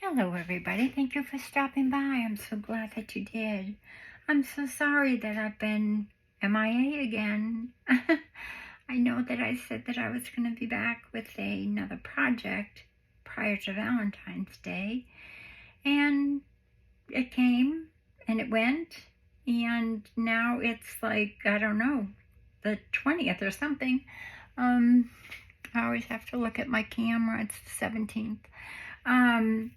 Hello, everybody. Thank you for stopping by. I'm so glad that you did. I'm so sorry that I've been MIA again. I know that I said that I was going to be back with another project prior to Valentine's Day, and it came and it went, and now it's like, I don't know, the 20th or something. I always have to look at my camera. It's the 17th.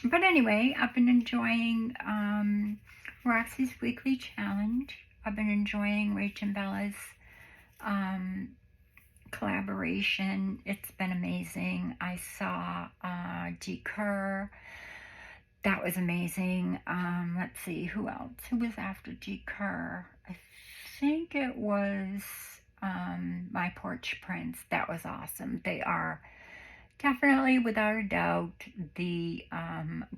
But anyway, I've been enjoying Roxy's weekly challenge. I've been enjoying Rach and Bella's collaboration. It's been amazing. I saw G. Kerr. That was amazing. Let's see, who else? Who was after G. Kerr? I think it was My Porch Prince. That was awesome. They are definitely, without a doubt, the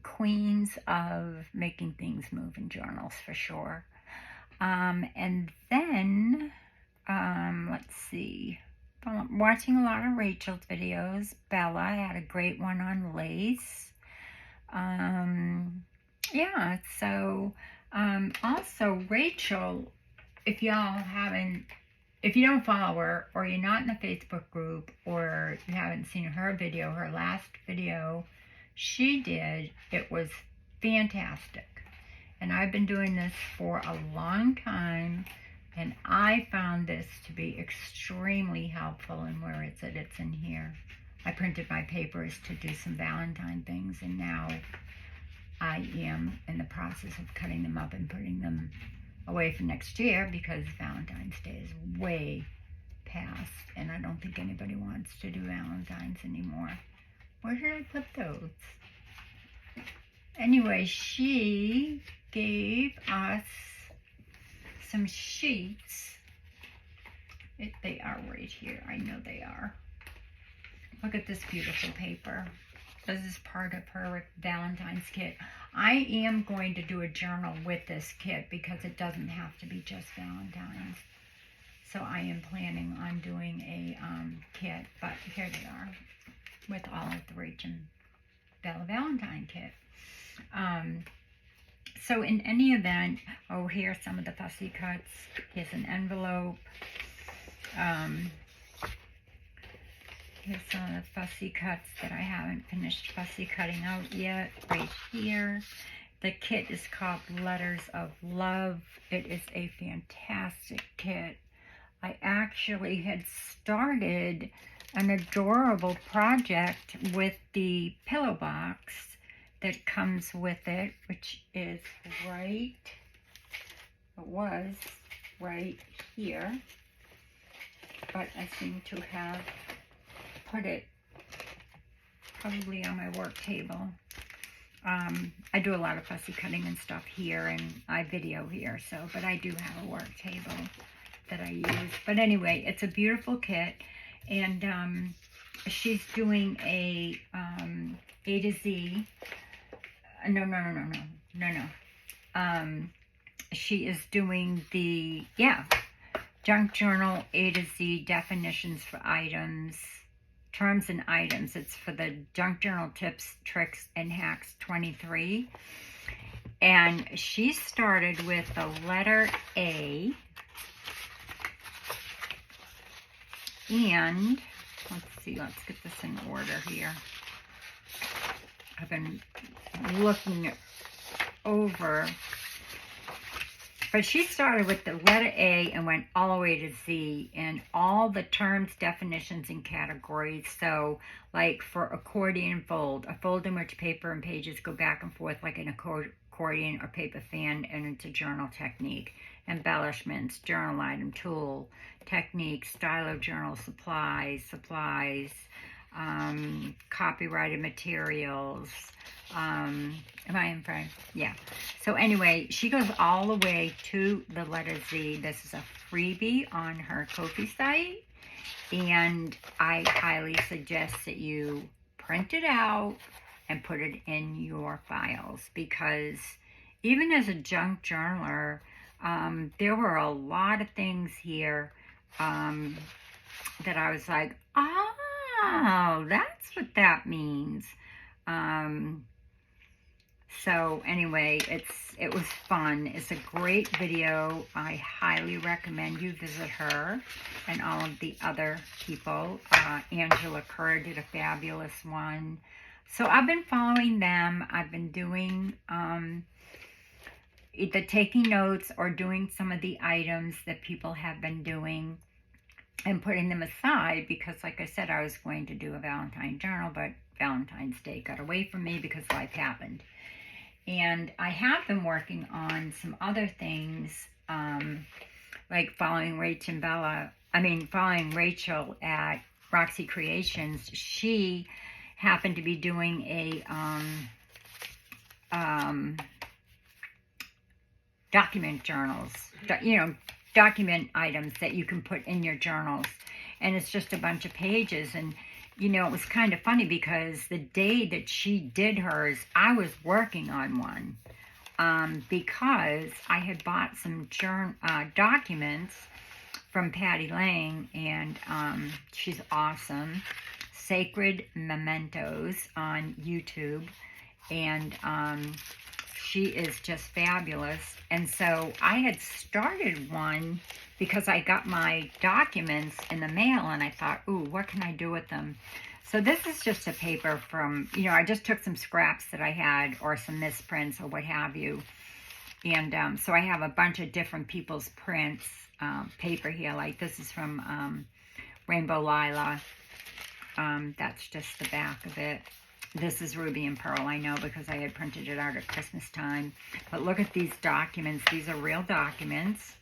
queens of making things move in journals, for sure. And then, let's see, I'm watching a lot of Rachel's videos. Bella had a great one on lace. Yeah, so also Rachel, if y'all haven't, if you don't follow her, or you're not in the Facebook group, or you haven't seen her video, her last video she did, it was fantastic. And I've been doing this for a long time, and I found this to be extremely helpful. And where is it? It's in here. I printed my papers to do some Valentine things, and now I am in the process of cutting them up and putting them away for next year, because Valentine's Day is way past, and I don't think anybody wants to do Valentine's anymore. Where did I put those? Anyway, she gave us some sheets. They are right here. I know they are. Look at this beautiful paper. This is part of her Valentine's kit. I am going to do a journal with this kit because it doesn't have to be just Valentine's. So I am planning on doing a kit, but here they are with all of the Rach and Bella Valentine kit. So in any event, oh, here's some of the fussy cuts. Here's an envelope. Here's some of the fussy cuts that I haven't finished fussy cutting out yet, right here. The kit is called Letters of Love. It is a fantastic kit. I actually had started an adorable project with the pillow box that comes with it, which is right, it was right here, but I seem to have put it probably on my work table. I do a lot of fussy cutting and stuff here, and I video here, so, but I do have a work table that I use. But anyway, it's a beautiful kit, and she's doing a to Z. No. She is doing the, junk journal A to Z definitions for items, terms and items. It's for the Junk Journal Tips, Tricks, and Hacks 23. And she started with the letter A. And let's see, let's get this in order here. I've been looking over, but she started with the letter A and went all the way to Z, and all the terms, definitions, and categories. So, like for accordion fold, a fold in which paper and pages go back and forth like an accordion or paper fan, and it's a journal technique. Embellishments, journal item, tool, technique, style of journal, supplies, copyrighted materials. Am I in front? Yeah. So anyway, she goes all the way to the letter Z. This is a freebie on her Ko-fi site, and I highly suggest that you print it out and put it in your files, because even as a junk journaler, there were a lot of things here that I was like, oh, that's what that means. So anyway, it was fun. It's a great video. I highly recommend you visit her and all of the other people. Angela Kerr did a fabulous one. So I've been following them. I've been doing either taking notes or doing some of the items that people have been doing and putting them aside because, like I said, I was going to do a Valentine journal, but Valentine's Day got away from me because life happened. And I have been working on some other things, like following Rachel at Roxy Creations. She happened to be doing a document journals, document items that you can put in your journals. And it's just a bunch of pages. And it was kind of funny because the day that she did hers, I was working on one because I had bought some documents from Patty Lang, and she's awesome. Sacred Mementos on YouTube, and she is just fabulous. And so I had started one because I got my documents in the mail and I thought, ooh, what can I do with them? So this is just a paper from, I just took some scraps that I had or some misprints or what have you. And so I have a bunch of different people's prints, paper here. Like this is from Rainbow Lila. That's just the back of it. This is Ruby and Pearl, I know, because I had printed it out at Christmas time. But look at these documents. These are real documents.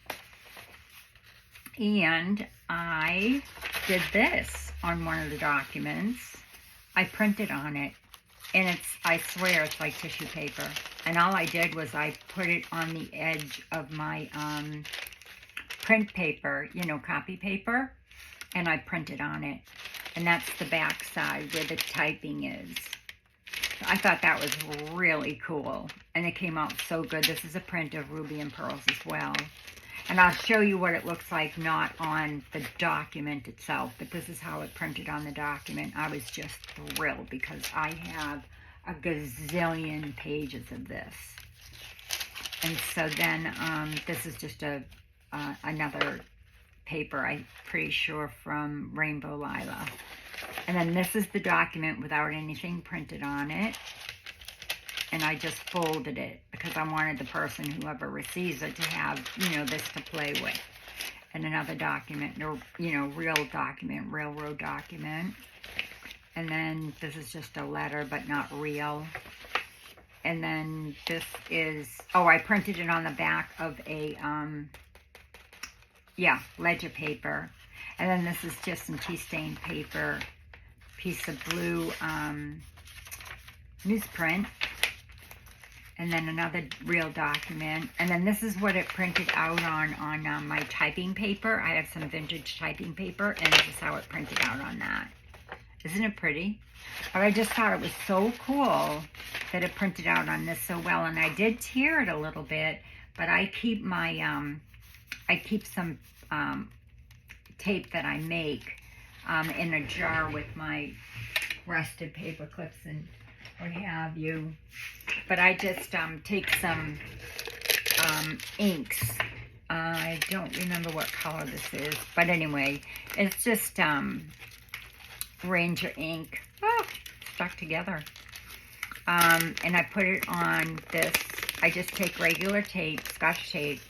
And I did this on one of the documents. I printed on it. And I swear it's like tissue paper. And all I did was I put it on the edge of my print paper, copy paper. And I printed on it. And that's the back side where the typing is. I thought that was really cool. And it came out so good. This is a print of Ruby and Pearls as well. And I'll show you what it looks like, not on the document itself, but this is how it printed on the document. I was just thrilled because I have a gazillion pages of this. And so then this is just another paper, I'm pretty sure from Rainbow Lila. And then this is the document without anything printed on it. And I just folded it because I wanted the person, whoever receives it, to have, this to play with. And another document, real document, railroad document. And then this is just a letter, but not real. And then this is, I printed it on the back of a, ledger paper. And then this is just some tea stain paper, piece of blue newsprint. And then another real document. And then this is what it printed out on my typing paper. I have some vintage typing paper, and this is how it printed out on that. Isn't it pretty? But I just thought it was so cool that it printed out on this so well. And I did tear it a little bit, but I keep my, some tape that I make in a jar with my rusted paper clips and what have you. But I just take some inks. I don't remember what color this is, but anyway, it's just Ranger ink. Stuck together. And I put it on this. I just take regular tape, Scotch tape,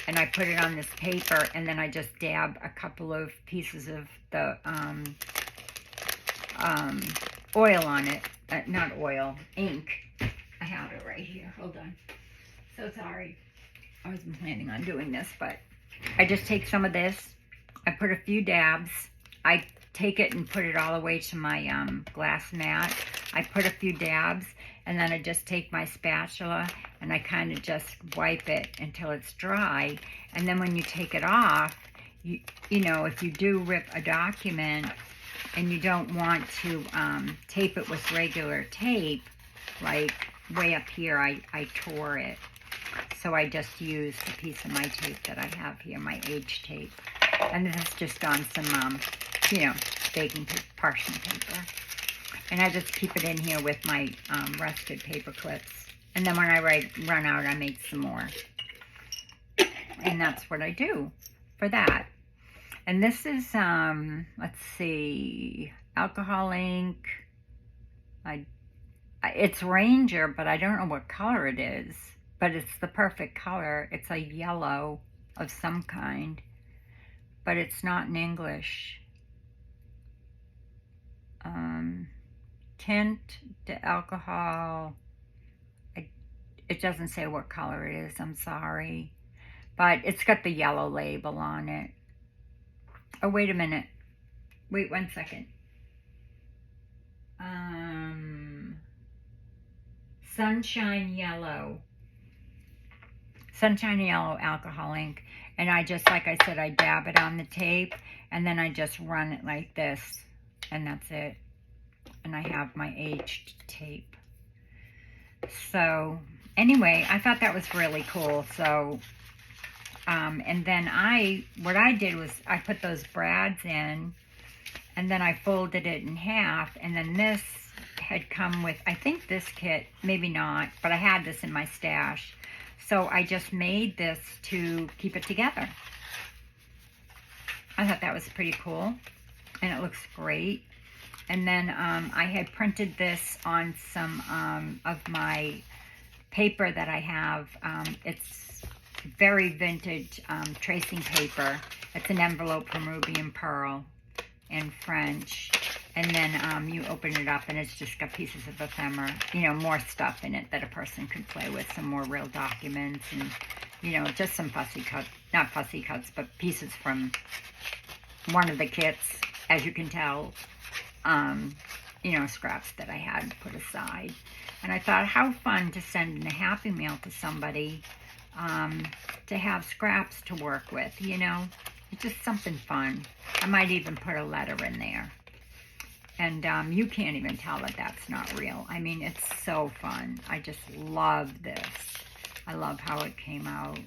and I put it on this paper, and then I just dab a couple of pieces of the oil on it. Not oil, ink. I have it right here. Hold on. So sorry. I wasn't planning on doing this, but I just take some of this. I put a few dabs. I take it and put it all the way to my glass mat. I put a few dabs, and then I just take my spatula and I kind of just wipe it until it's dry. And then when you take it off, you know, if you do rip a document and you don't want to tape it with regular tape, like way up here, I tore it. So I just used a piece of my tape that I have here, my age tape. And this is just on some, baking paper, parchment paper. And I just keep it in here with my rusted paper clips. And then when I run out, I make some more. And that's what I do for that. And this is, let's see, alcohol ink. It's Ranger, but I don't know what color it is. But it's the perfect color. It's a yellow of some kind. But it's not in English. Tint to alcohol. It doesn't say what color it is. I'm sorry. But it's got the yellow label on it. Oh, wait a minute. Wait 1 second. Sunshine Yellow. Sunshine Yellow alcohol ink. And I just, like I said, I dab it on the tape. And then I just run it like this. And that's it. And I have my aged tape. So, anyway, I thought that was really cool. So, and then what I did was I put those brads in. And then I folded it in half. And then this had come with, I think this kit, maybe not, but I had this in my stash. So I just made this to keep it together. I thought that was pretty cool. And it looks great. And then I had printed this on some of my paper that I have. It's very vintage tracing paper. It's an envelope from Ruby and Pearl in French. And then you open it up and it's just got pieces of ephemera, you know, more stuff in it that a person could play with, some more real documents and, you know, just some fussy cuts, not fussy cuts, but pieces from one of the kits, as you can tell, you know, scraps that I had put aside. And I thought, how fun to send in a Happy Meal to somebody, to have scraps to work with, you know. It's just something fun. I might even put a letter in there. And you can't even tell that that's not real. I mean, it's so fun. I just love this. I love how it came out.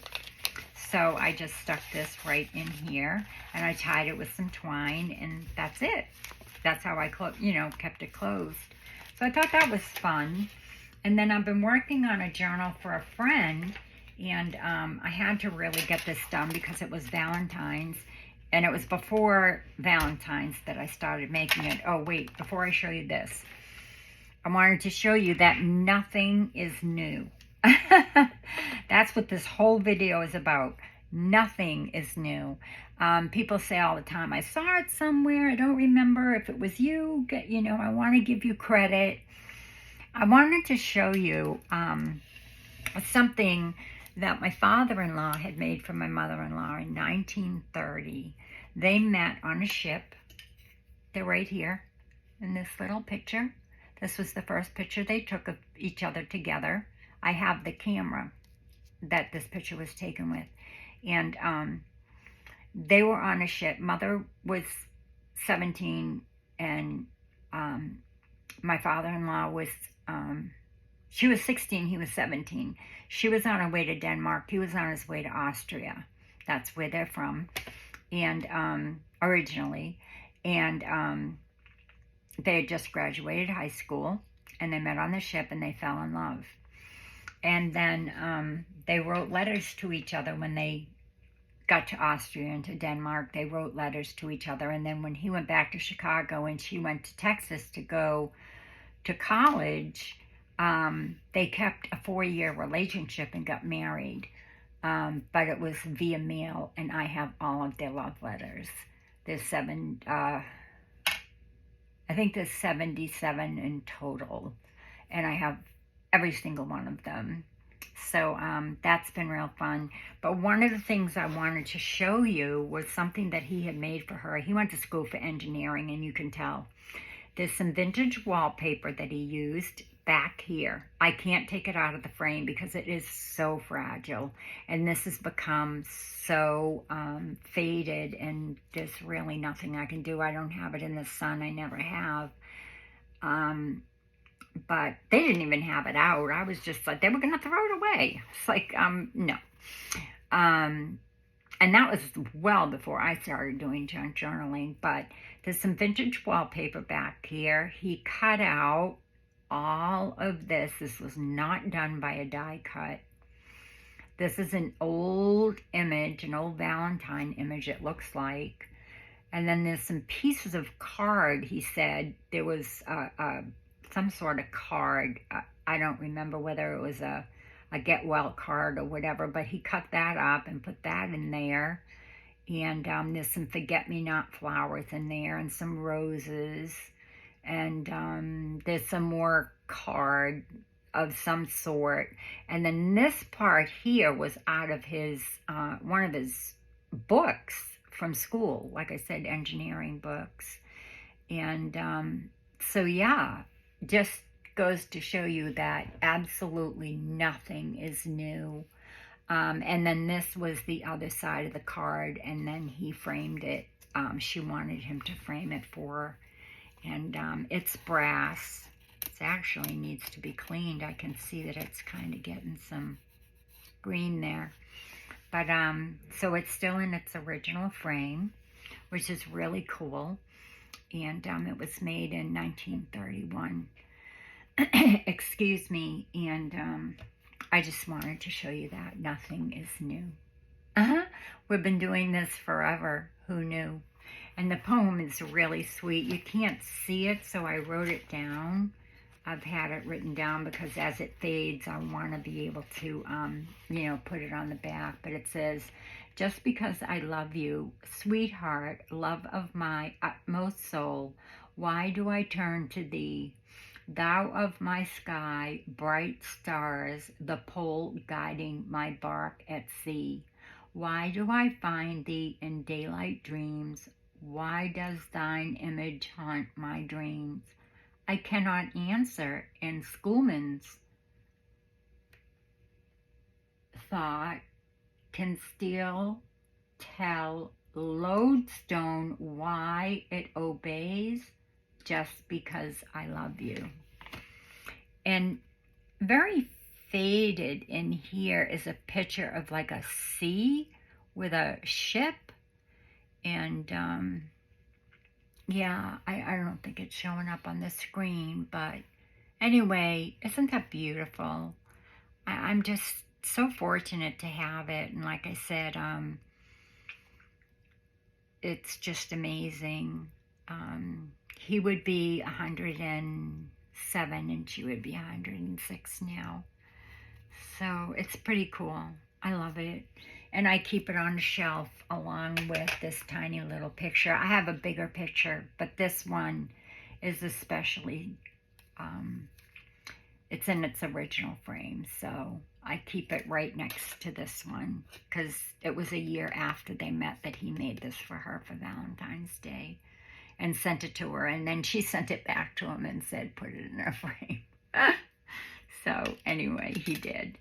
So I just stuck this right in here. And I tied it with some twine. And that's it. That's how I, kept it closed. So I thought that was fun. And then I've been working on a journal for a friend. And I had to really get this done because it was Valentine's. And it was before Valentine's that I started making it. Oh, wait, before I show you this, I wanted to show you that nothing is new. That's what this whole video is about. Nothing is new. People say all the time, I saw it somewhere. I don't remember if it was you. I want to give you credit. I wanted to show you something that my father-in-law had made for my mother-in-law in 1930. They met on a ship. They're right here in this little picture. This was the first picture they took of each other together. I have the camera that this picture was taken with. And they were on a ship. Mother was 17 and my father-in-law was, she was 16, he was 17. She was on her way to Denmark. He was on his way to Austria. That's where they're from. And originally. And they had just graduated high school. And they met on the ship and they fell in love. And then they wrote letters to each other when they got to Austria and to Denmark. They wrote letters to each other. And then when he went back to Chicago and she went to Texas to go to college, they kept a 4-year relationship and got married. But it was via mail, and I have all of their love letters. There's I think there's 77 in total. And I have every single one of them. So that's been real fun. But one of the things I wanted to show you was something that he had made for her. He went to school for engineering, and you can tell. There's some vintage wallpaper that he used back here. I can't take it out of the frame because it is so fragile. And this has become so faded, and there's really nothing I can do. I don't have it in the sun. I never have. But they didn't even have it out. I was just like, they were going to throw it away. It's like, no. And that was well before I started doing junk journaling. But there's some vintage wallpaper back here. He cut out all of this. This was not done by a die cut. This is an old image, an old Valentine image, it looks like. And then there's some pieces of card, he said. There was some sort of card. I don't remember whether it was a get well card or whatever, but he cut that up and put that in there. And there's some forget-me-not flowers in there and some roses. And there's some more card of some sort. And then this part here was out of his one of his books from school, like I said, engineering books. And so yeah, just goes to show you that absolutely nothing is new. And then this was the other side of the card, and then he framed it. She wanted him to frame it for her. And it's brass. It actually needs to be cleaned. I can see that it's kind of getting some green there. But so it's still in its original frame, which is really cool. And it was made in 1931. Excuse me. And I just wanted to show you that nothing is new. We've been doing this forever. Who knew? And the poem is really sweet. You can't see it, so I wrote it down. I've had it written down because as it fades, I want to be able to, put it on the back. But it says, just because I love you, sweetheart, love of my utmost soul, why do I turn to thee? Thou of my sky, bright stars, the pole guiding my bark at sea. Why do I find thee in daylight dreams? Why does thine image haunt my dreams? I cannot answer in schoolman's thought, can still tell lodestone why it obeys, just because I love you. And very faded in here is a picture of like a sea with a ship. And yeah, I don't think it's showing up on the screen, but anyway, isn't that beautiful? I'm just so fortunate to have it. And like I said, it's just amazing. He would be 107 and she would be 106 now. So it's pretty cool. I love it. And I keep it on the shelf along with this tiny little picture. I have a bigger picture, but this one is especially, it's in its original frame. So I keep it right next to this one because it was a year after they met that he made this for her for Valentine's Day and sent it to her. And then she sent it back to him and said, put it in her frame. So anyway, he did.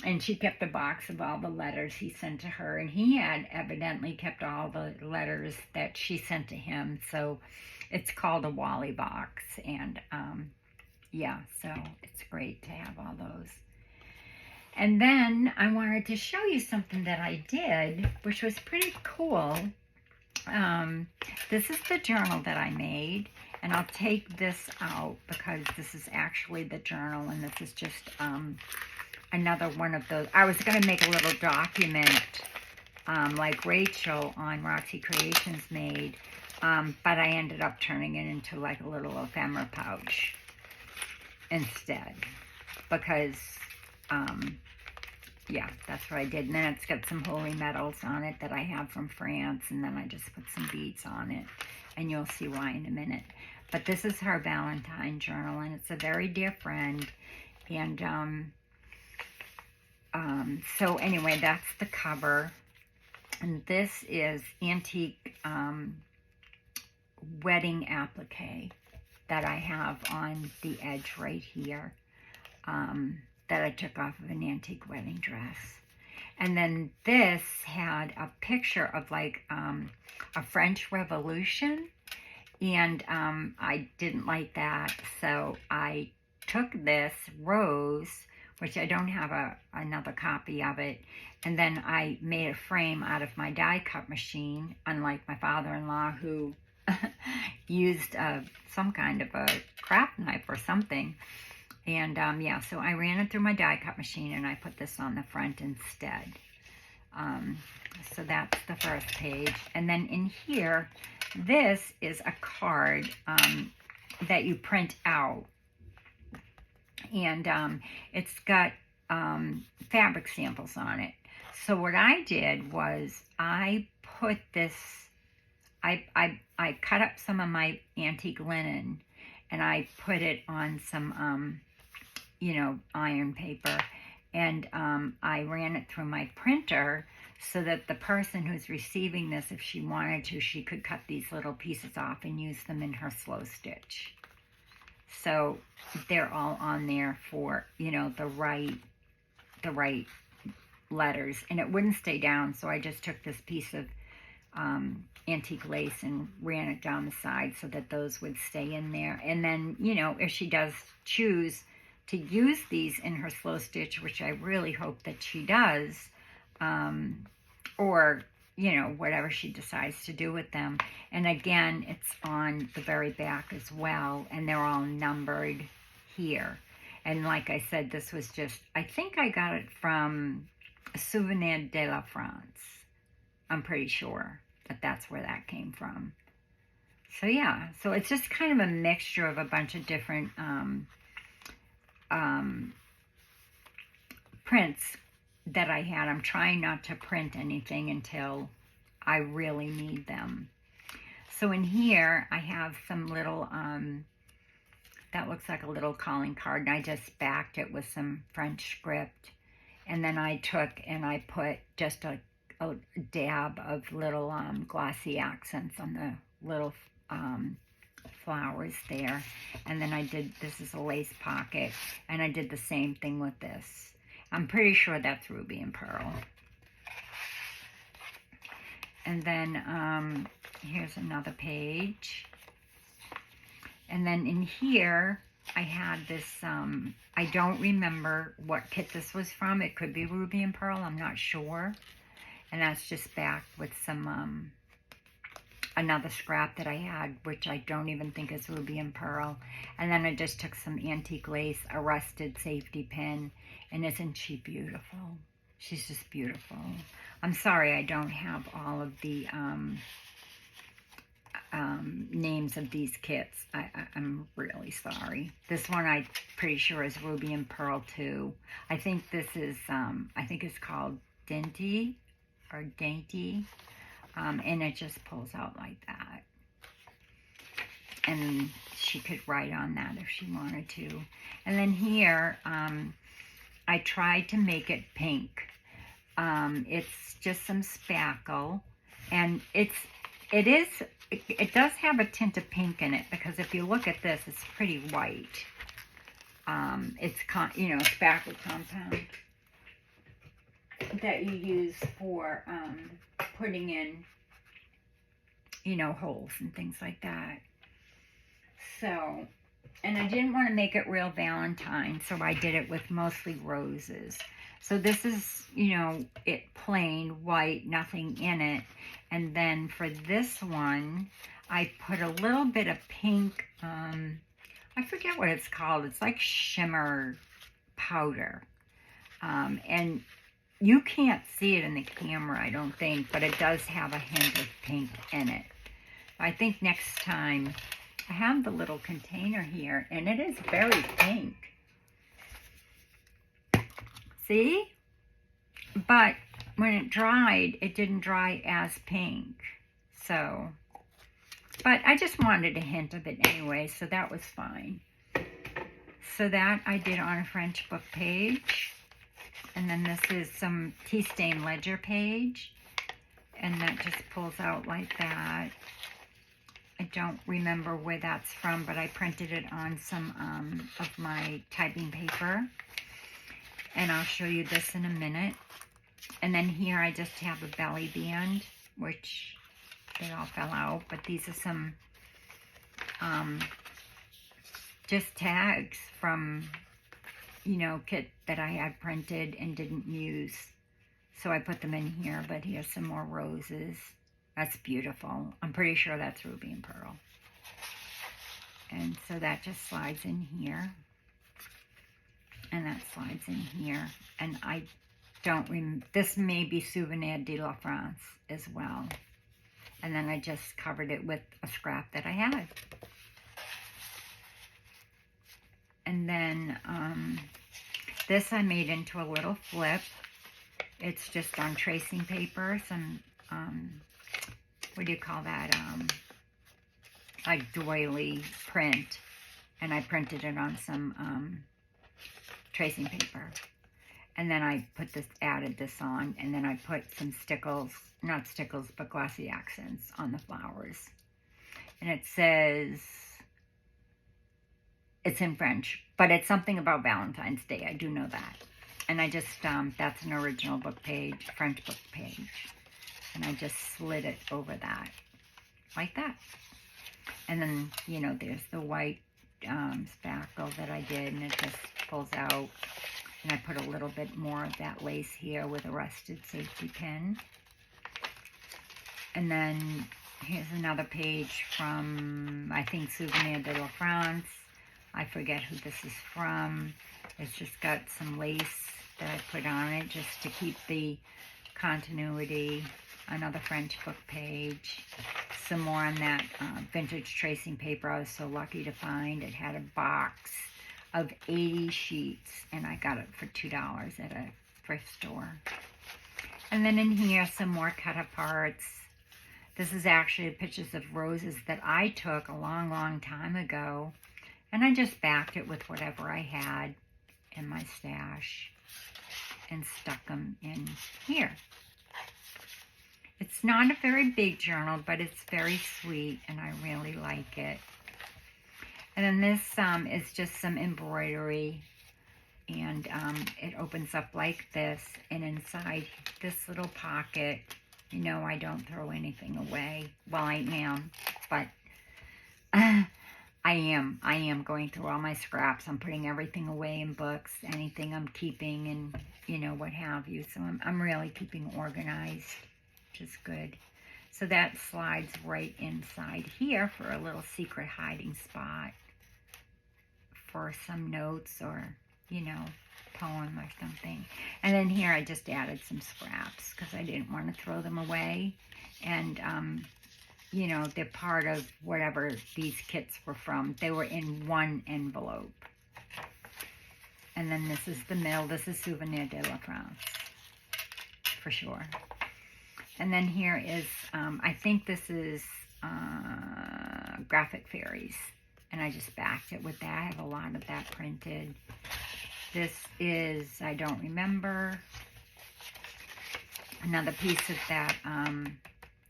And she kept a box of all the letters he sent to her. And he had evidently kept all the letters that she sent to him. So it's called a Wally box. And yeah, so it's great to have all those. And then I wanted to show you something that I did, which was pretty cool. This is the journal that I made. And I'll take this out because this is actually the journal. And this is just another one of those. I was going to make a little document like Rachel on Roxy Creations made, but I ended up turning it into like a little ephemera pouch instead because, yeah, that's what I did. And then it's got some holy metals on it that I have from France, and then I just put some beads on it, and you'll see why in a minute. But this is her Valentine journal, and it's a very dear friend, and so anyway, that's the cover. And this is antique wedding applique that I have on the edge right here that I took off of an antique wedding dress. And then this had a picture of like a French Revolution. And I didn't like that. So I took this rose, which I don't have another copy of it, and then I made a frame out of my die cut machine, unlike my father-in-law who used some kind of a craft knife or something. And yeah, so I ran it through my die cut machine and I put this on the front instead. So that's the first page. And then in here, this is a card that you print out. And it's got fabric samples on it. So what I did was I put this, I cut up some of my antique linen and I put it on some, you know, iron paper. And I ran it through my printer so that the person who's receiving this, if she wanted to, she could cut these little pieces off and use them in her slow stitch. So they're all on there for, you know, the right letters. And it wouldn't stay down, so I just took this piece of antique lace and ran it down the side so that those would stay in there. And then, you know, if she does choose to use these in her slow stitch, which I really hope that she does, or, you know, whatever she decides to do with them. And again, it's on the very back as well, and they're all numbered here. And like I said, this was just, I think I got it from Souvenir de la France. I'm pretty sure that that's where that came from. So yeah, so it's just kind of a mixture of a bunch of different prints that I had. I'm trying not to print anything until I really need them. So in here, I have some little, that looks like a little calling card, and I just backed it with some French script. And then I took and I put just a dab of little glossy accents on the little flowers there. And then I did, this is a lace pocket, and I did the same thing with this. I'm pretty sure that's ruby and pearl. And then here's another page. And then in here, I had this, I don't remember what kit this was from. It could be ruby and pearl, I'm not sure. And that's just back with some, another scrap that I had, which I don't even think is ruby and pearl. And then I just took some antique lace, a rusted safety pin, and isn't she beautiful? She's just beautiful. I'm sorry I don't have all of the names of these kits. I'm really sorry. This one I'm pretty sure is ruby and pearl too. I think this is, I think it's called Dainty or Dainty. And it just pulls out like that. And she could write on that if she wanted to. And then here, I tried to make it pink. It's just some spackle, and it does have a tint of pink in it, because if you look at this, it's pretty white. It's you know, spackle compound that you use for putting in, you know, holes and things like that. So, and I didn't want to make it real Valentine, so I did it with mostly roses. So this is, you know, it plain white, nothing in it. And then for this one, I put a little bit of pink, I forget what it's called. It's like shimmer powder. And you can't see it in the camera, I don't think, but it does have a hint of pink in it. I think next time, I have the little container here, and it is very pink. See? But when it dried, it didn't dry as pink. So, but I just wanted a hint of it anyway, so that was fine. So that I did on a French book page. And then this is some tea stain ledger page. And that just pulls out like that. I don't remember where that's from, but I printed it on some of my typing paper. And I'll show you this in a minute. And then here I just have a belly band, which they all fell out. But these are some just tags from, you know, kit that I had printed and didn't use. So I put them in here, but here's some more roses. That's beautiful. I'm pretty sure that's ruby and pearl. And so that just slides in here. And that slides in here. And I don't remember, this may be Souvenir de la France as well. And then I just covered it with a scrap that I had. And then this I made into a little flip. It's just on tracing paper, some, what do you call that, like doily print. And I printed it on some tracing paper. And then I added this on, and then I put some stickles, not stickles, but glossy accents on the flowers. And it says, it's in French, but it's something about Valentine's Day. I do know that. And I just, that's an original book page, French book page. And I just slid it over that, like that. And then, you know, there's the white spackle that I did, and it just pulls out. And I put a little bit more of that lace here with a rusted safety pin. And then here's another page from, I think, Souvenir de la France. I forget who this is from. It's just got some lace that I put on it just to keep the continuity. Another French book page. Some more on that vintage tracing paper I was so lucky to find. It had a box of 80 sheets, and I got it for $2 at a thrift store. And then in here, some more cut aparts. This is actually pictures of roses that I took a long, long time ago, and I just backed it with whatever I had in my stash and stuck them in here. It's not a very big journal, but it's very sweet, and I really like it. And then this is just some embroidery, and it opens up like this, and inside this little pocket, you know, I don't throw anything away. Well, I am, but I am going through all my scraps. I'm putting everything away in books, anything I'm keeping, and, you know, what have you. So I'm really keeping organized, which is good. So that slides right inside here for a little secret hiding spot for some notes or, you know, poem or something. And then here I just added some scraps because I didn't want to throw them away. And, you know, they're part of whatever these kits were from. They were in one envelope. And then this is the middle. This is Souvenir de la France, for sure. And then here is, I think this is Graphic Fairies. And I just backed it with that. I have a lot of that printed. This is, I don't remember. Another piece of that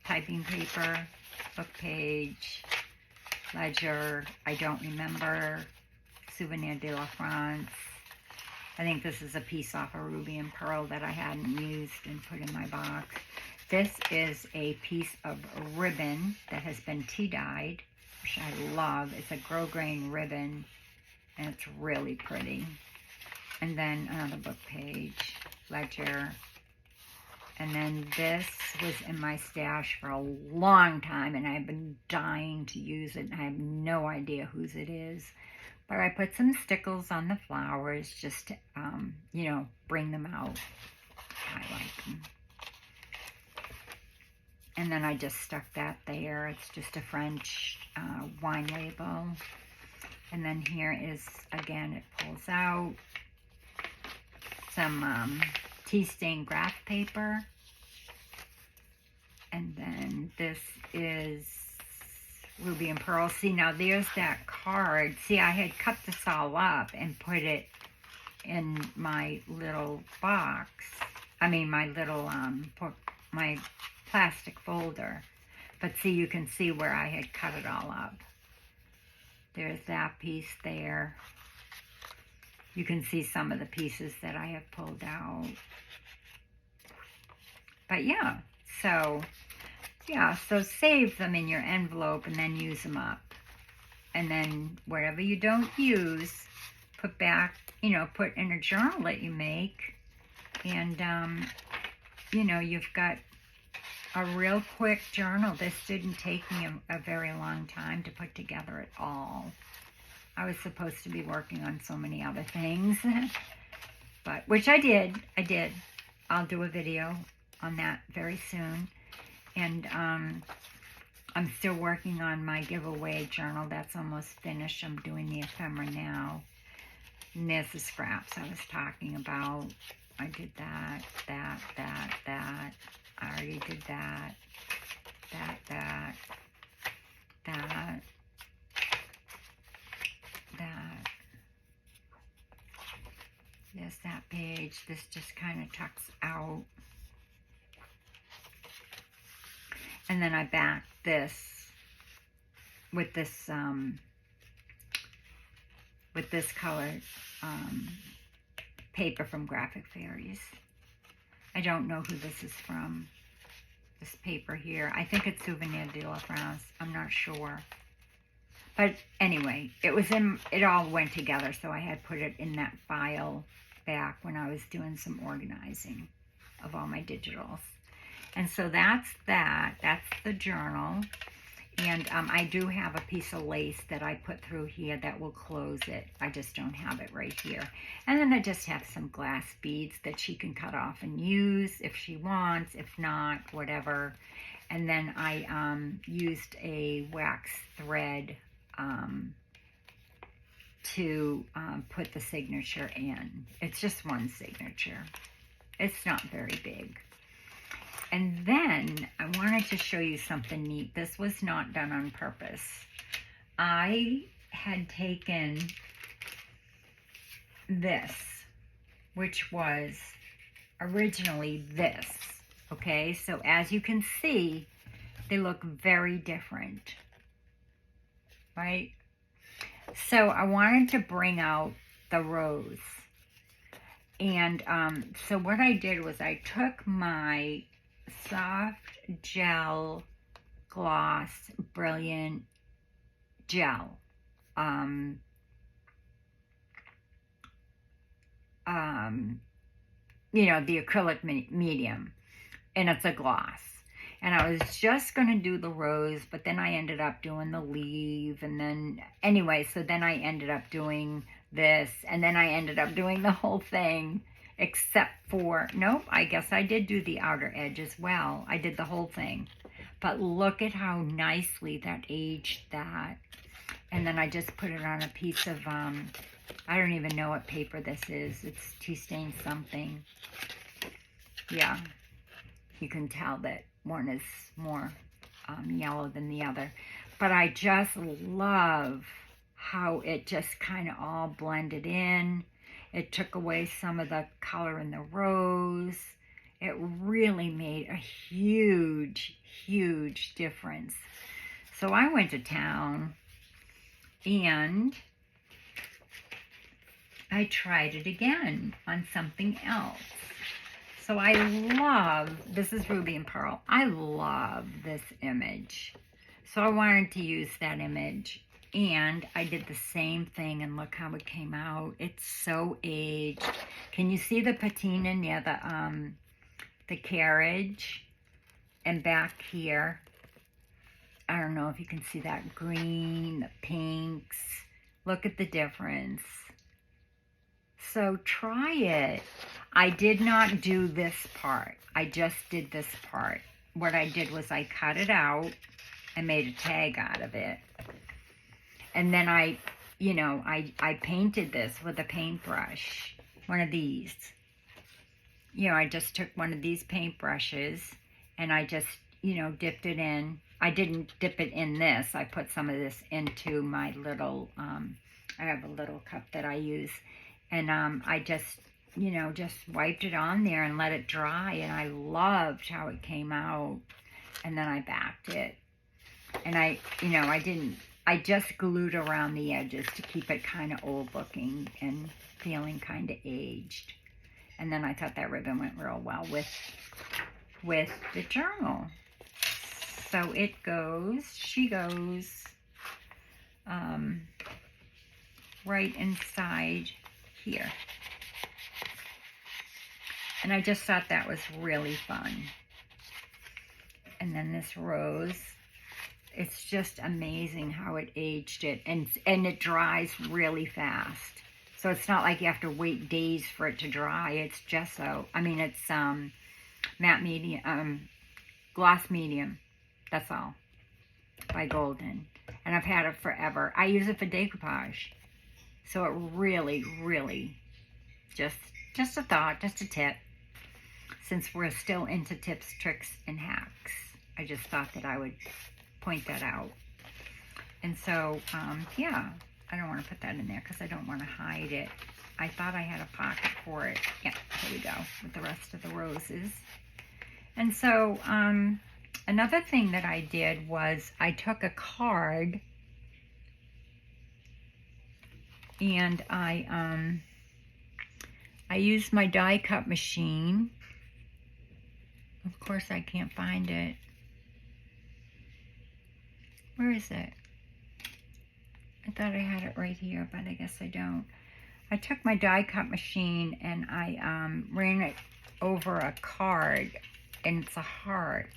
typing paper, book page, ledger, I don't remember. Souvenir de la France. I think this is a piece off of Ruby and Pearl that I hadn't used and put in my box. This is a piece of ribbon that has been tea-dyed, which I love. It's a grosgrain ribbon, and it's really pretty. And then another book page, ledger. And then this was in my stash for a long time, and I've been dying to use it. I have no idea whose it is. But I put some stickles on the flowers just to, you know, bring them out. I like them. And then I just stuck that there. It's just a French wine label. And then here is, again, it pulls out some tea stain graph paper. And then this is Ruby and Pearl. See, now there's that card. See, I had cut this all up and put it in my little box. I mean, my little, my plastic folder. But see, you can see where I had cut it all up. There's that piece there. You can see some of the pieces that I have pulled out. But yeah, so save them in your envelope and then use them up. And then whatever you don't use, put back, you know, put in a journal that you make. And, you know, you've got a real quick journal. This didn't take me a very long time to put together at all. I was supposed to be working on so many other things, but which I did. I'll do a video on that very soon. And I'm still working on my giveaway journal. That's almost finished. I'm doing the ephemera now. And there's the scraps I was talking about. I did that. I already did that. That. There's that page. This just kind of tucks out. And then I backed this with this colored paper from Graphic Fairies. I don't know who this is from. This paper here. I think it's Souvenir de la France. I'm not sure. But anyway, it all went together, so I had put it in that file back when I was doing some organizing of all my digitals. And so that's that. That's the journal. And I do have a piece of lace that I put through here that will close it. I just don't have it right here. And then I just have some glass beads that she can cut off and use if she wants. If not, whatever. And then I used a wax thread to put the signature in. It's just one signature. It's not very big. And then I wanted to show you something neat. This was not done on purpose. I had taken this, which was originally this. Okay, so as you can see, they look very different, right? So I wanted to bring out the rose. And so what I did was I took my soft gel gloss brilliant gel you know, the acrylic medium, and it's a gloss. And I was just going to do the rose, but then I ended up doing the leaf, and then anyway, so then I ended up doing this, and then I ended up doing the whole thing. Except for, nope, I guess I did do the outer edge as well. I did the whole thing. But look at how nicely that aged that. And then I just put it on a piece of, I don't even know what paper this is. It's tea stain something. Yeah, you can tell that one is more yellow than the other. But I just love how it just kind of all blended in. It took away some of the color in the rose. It really made a huge, huge difference. So I went to town and I tried it again on something else. So I love, this is Ruby and Pearl. I love this image. So I wanted to use that image. And I did the same thing, and look how it came out. It's so aged. Can you see the patina near the carriage? And back here, I don't know if you can see that green, the pinks. Look at the difference. So try it. I did not do this part. I just did this part. What I did was I cut it out and made a tag out of it. And then I painted this with a paintbrush, one of these. You know, I just took one of these paintbrushes and I just, dipped it in. I didn't dip it in this. I put some of this into my little, I have a little cup that I use. And I just, just wiped it on there and let it dry. And I loved how it came out. And then I backed it. And I just glued around the edges to keep it kind of old looking and feeling kind of aged. And then I thought that ribbon went real well with the journal. So she goes right inside here. And I just thought that was really fun. And then this rose. It's just amazing how it aged it. And it dries really fast. So it's not like you have to wait days for it to dry. It's gesso. I mean, it's matte medium, gloss medium. That's all. By Golden. And I've had it forever. I use it for decoupage. So it really, really, just a thought, just a tip. Since we're still into tips, tricks, and hacks, I just thought that I would point that out. And so, yeah, I don't want to put that in there because I don't want to hide it. I thought I had a pocket for it. Yeah, here we go, with the rest of the roses. And so, another thing that I did was I took a card and I used my die cut machine. Of course, I can't find it. Where is it? I thought I had it right here, but I guess I don't. I took my die cut machine and I ran it over a card, and it's a heart.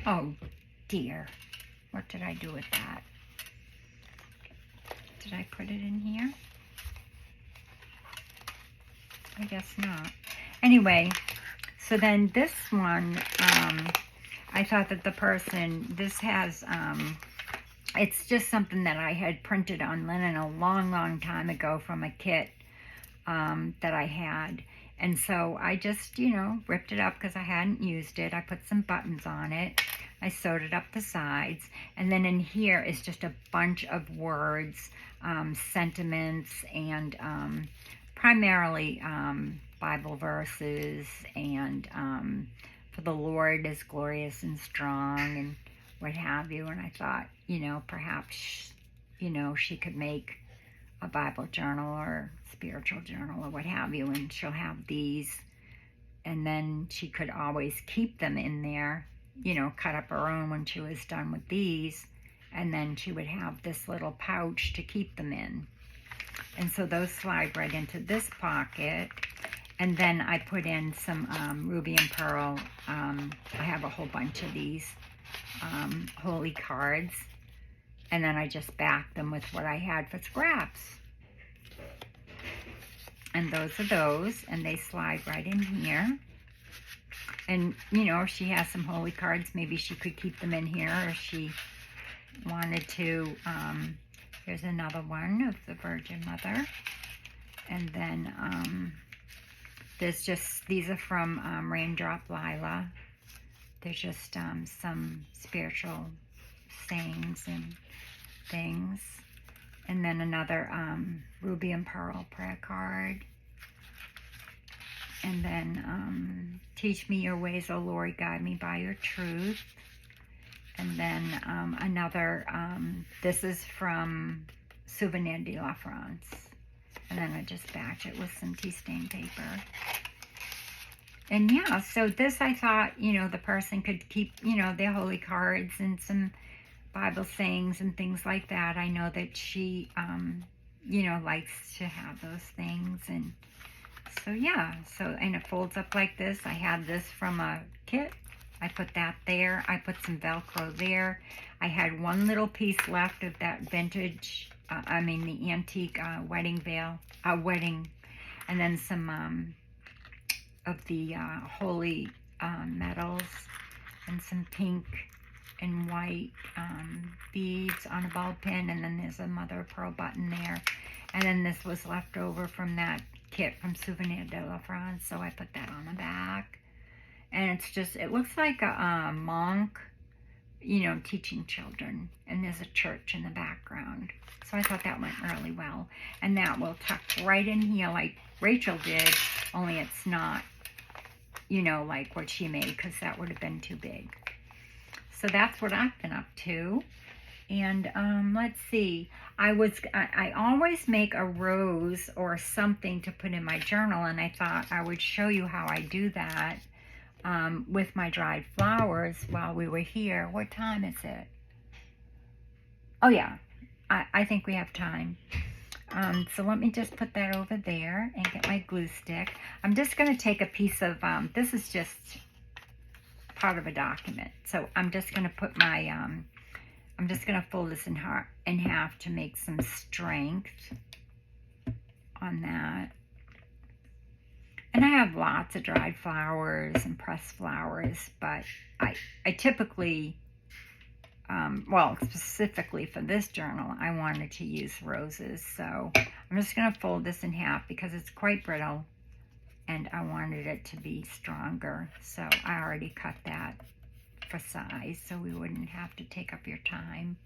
Oh dear, what did I do with that? Did I put it in here? I guess not. Anyway, so then this one, I thought that the person, this has, it's just something that I had printed on linen a long, long time ago from a kit that I had. And so I just, you know, ripped it up because I hadn't used it. I put some buttons on it. I sewed it up the sides. And then in here is just a bunch of words, sentiments, and primarily Bible verses, and for the Lord is glorious and strong, and what have you. And I thought, you know, perhaps, you know, she could make a Bible journal or spiritual journal or what have you, and she'll have these, and then she could always keep them in there, you know, cut up her own when she was done with these, and then she would have this little pouch to keep them in. And so those slide right into this pocket. And then I put in some ruby and pearl. I have a whole bunch of these holy cards. And then I just backed them with what I had for scraps. And those are those. And they slide right in here. And, you know, if she has some holy cards, maybe she could keep them in here. Or if she wanted to. Here's another one of the Virgin Mother. And then there's just, these are from Raindrop Lila. There's just some spiritual sayings and things. And then another ruby and pearl prayer card. And then teach me your ways, O Lord, guide me by your truth. And then another, this is from Souvenir de la France. And then I just batch it with some tea stain paper. And yeah, so this I thought, you know, the person could keep, you know, their holy cards and some Bible sayings and things like that. I know that she, you know, likes to have those things. And so, yeah, so, and it folds up like this. I had this from a kit. I put that there. I put some Velcro there. I had one little piece left of that vintage, the antique wedding veil, and then some of the holy metals, and some pink and white beads on a ball pin, and then there's a mother of pearl button there. And then this was left over from that kit from Souvenir de la France, so I put that on the back. And it's just, it looks like a monk, you know, teaching children. And there's a church in the background. So I thought that went really well. And that will tuck right in here like Rachel did, only it's not, you know, like what she made, because that would have been too big. So that's what I've been up to. And let's see. I always make a rose or something to put in my journal, and I thought I would show you how I do that. With my dried flowers while we were here. What time is it? Oh yeah, I think we have time. So let me just put that over there and get my glue stick. I'm just going to take a piece of, this is just part of a document. So I'm just going to put my, I'm just going to fold this in half to make some strength on that. And I have lots of dried flowers and pressed flowers, but I typically, well, specifically for this journal, I wanted to use roses. So I'm just going to fold this in half because it's quite brittle and I wanted it to be stronger. So I already cut that for size so we wouldn't have to take up your time.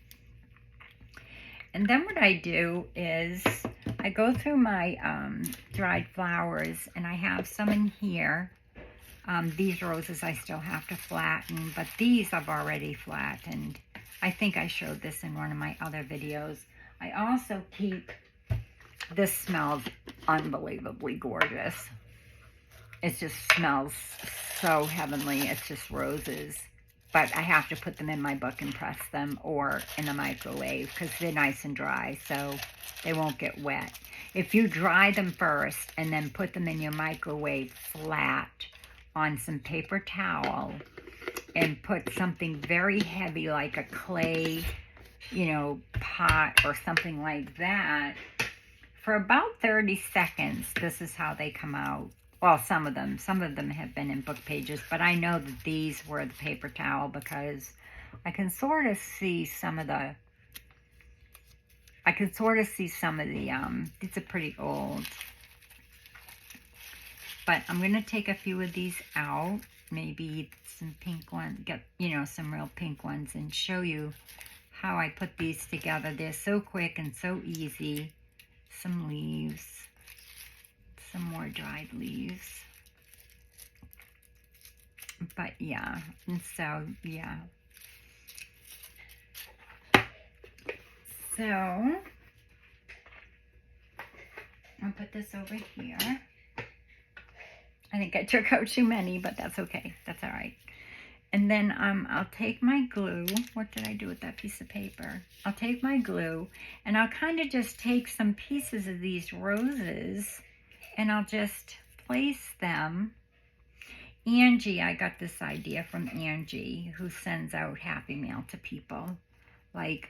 And then what I do is I go through my dried flowers, and I have some in here. These roses I still have to flatten, but these I've already flattened. I think I showed this in one of my other videos. I also keep, this smells unbelievably gorgeous. It just smells so heavenly. It's just roses. But I have to put them in my book and press them or in the microwave because they're nice and dry, so they won't get wet. If you dry them first and then put them in your microwave flat on some paper towel and put something very heavy like a clay, you know, pot or something like that, for about 30 seconds, this is how they come out. Well, some of them have been in book pages, but I know that these were the paper towel because I can sort of see some of the, these are pretty old. But I'm going to take a few of these out, maybe some pink ones, get, you know, some real pink ones, and show you how I put these together. They're so quick and so easy. Some leaves. Some more dried leaves. But yeah, and so yeah. So I'll put this over here. I think I took out too many, but that's okay. That's all right. And then I'll take my glue. What did I do with that piece of paper? I'll take my glue and I'll kind of just take some pieces of these roses and I'll just place them. Angie, I got this idea from Angie, who sends out Happy Mail to people. Like,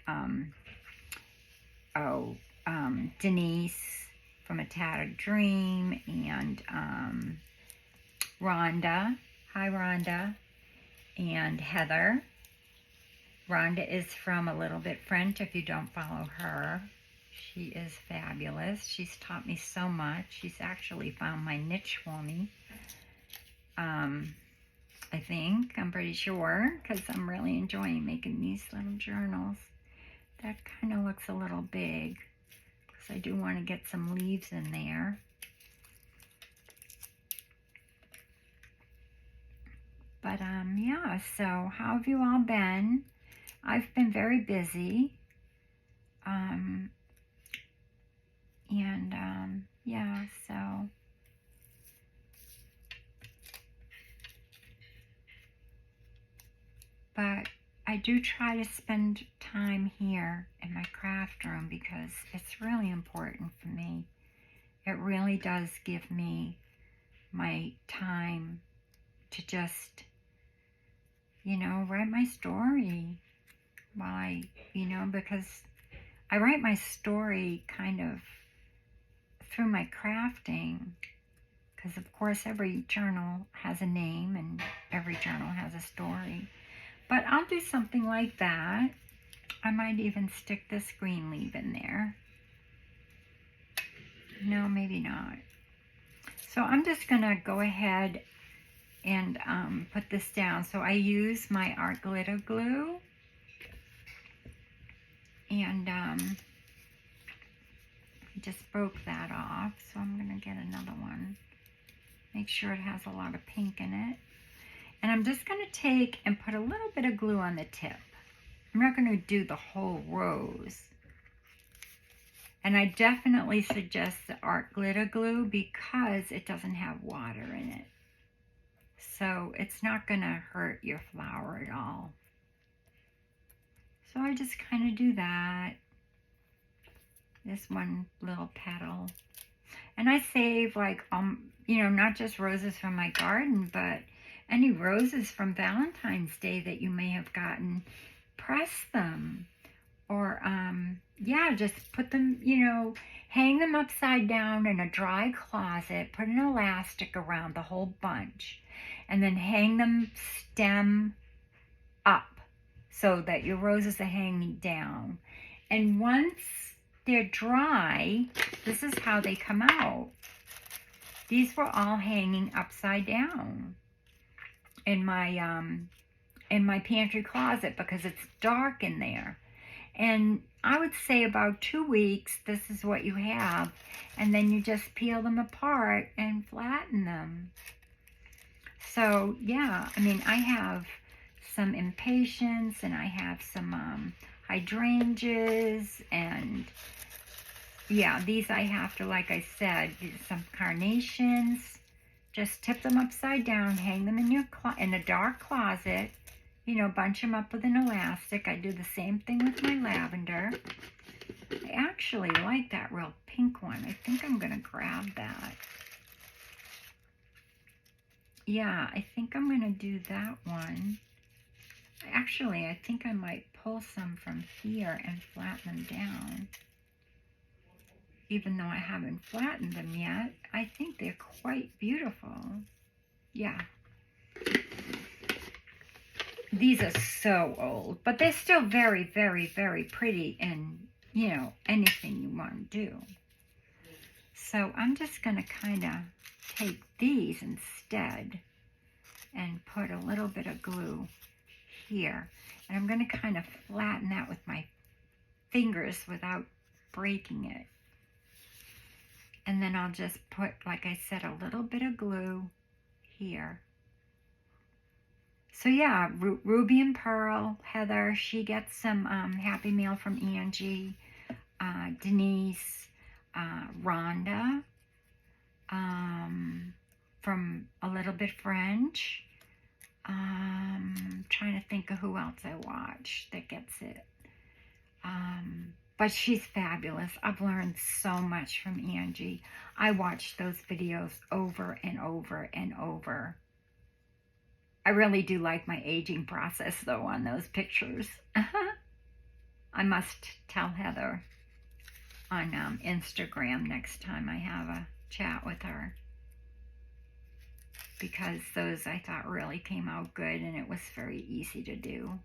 Denise from A Tattered Dream, and Rhonda. Hi, Rhonda. And Heather. Rhonda is from A Little Bit French, if you don't follow her. She is fabulous. She's taught me so much. She's actually found my niche for me. I think. I'm pretty sure, because I'm really enjoying making these little journals. That kind of looks a little big, because I do want to get some leaves in there. But, yeah, so how have you all been? I've been very busy. Yeah, so but I do try to spend time here in my craft room because it's really important for me. It really does give me my time to just, you know, write my story while I, you know, because I write my story kind of through my crafting, because of course every journal has a name and every journal has a story. But I'll do something like that. I might even stick this green leaf in there. No, maybe not. So I'm just going to go ahead and put this down. So I use my art glitter glue. And I just broke that off. So I'm going to get another one. Make sure it has a lot of pink in it. And I'm just going to take and put a little bit of glue on the tip. I'm not going to do the whole rose. And I definitely suggest the art glitter glue because it doesn't have water in it. So it's not going to hurt your flower at all. So I just kind of do that. This one little petal. And I save like, you know, not just roses from my garden, but any roses from Valentine's Day that you may have gotten, press them. Or, yeah, just put them, hang them upside down in a dry closet, put an elastic around the whole bunch, and then hang them stem up so that your roses are hanging down. And once they're dry, this is how they come out. These were all hanging upside down in my pantry closet because it's dark in there. And I would say about 2 weeks, this is what you have. And then you just peel them apart and flatten them. So, yeah, I mean, I have some impatiens and I have some hydrangeas. And, yeah, these I have to, like I said, some carnations. Just tip them upside down, hang them in a dark closet. Bunch them up with an elastic. I do the same thing with my lavender. I actually like that real pink one. I think I'm going to grab that. Yeah, I think I'm going to do that one. Actually, I think I might pull some from here and flatten them down. Even though I haven't flattened them yet, I think they're quite beautiful. Yeah. These are so old, but they're still very, very, very pretty in, anything you want to do. So I'm just going to kind of take these instead and put a little bit of glue here. And I'm going to kind of flatten that with my fingers without breaking it. And then I'll just put, like I said, a little bit of glue here. So yeah, Ruby and Pearl, Heather, she gets some Happy Meal from Angie, Denise, Rhonda, from A Little Bit French. Trying to think of who else I watch that gets it. But she's fabulous. I've learned so much from Angie. I watch those videos over and over and over. I really do like my aging process, though, on those pictures. I must tell Heather on Instagram next time I have a chat with her. Because those I thought really came out good, and it was very easy to do.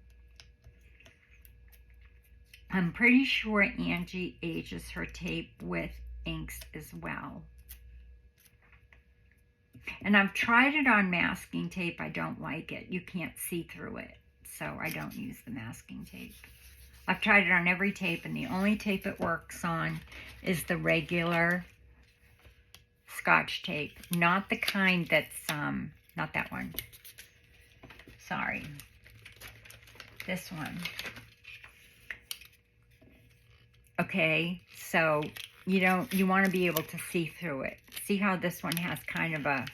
I'm pretty sure Angie ages her tape with inks as well. And I've tried it on masking tape. I don't like it. You can't see through it. So I don't use the masking tape. I've tried it on every tape, and the only tape it works on is the regular Scotch tape. Not the kind that's, not that one. Sorry. This one. Okay, so you want to be able to see through it. See how this one has kind of a,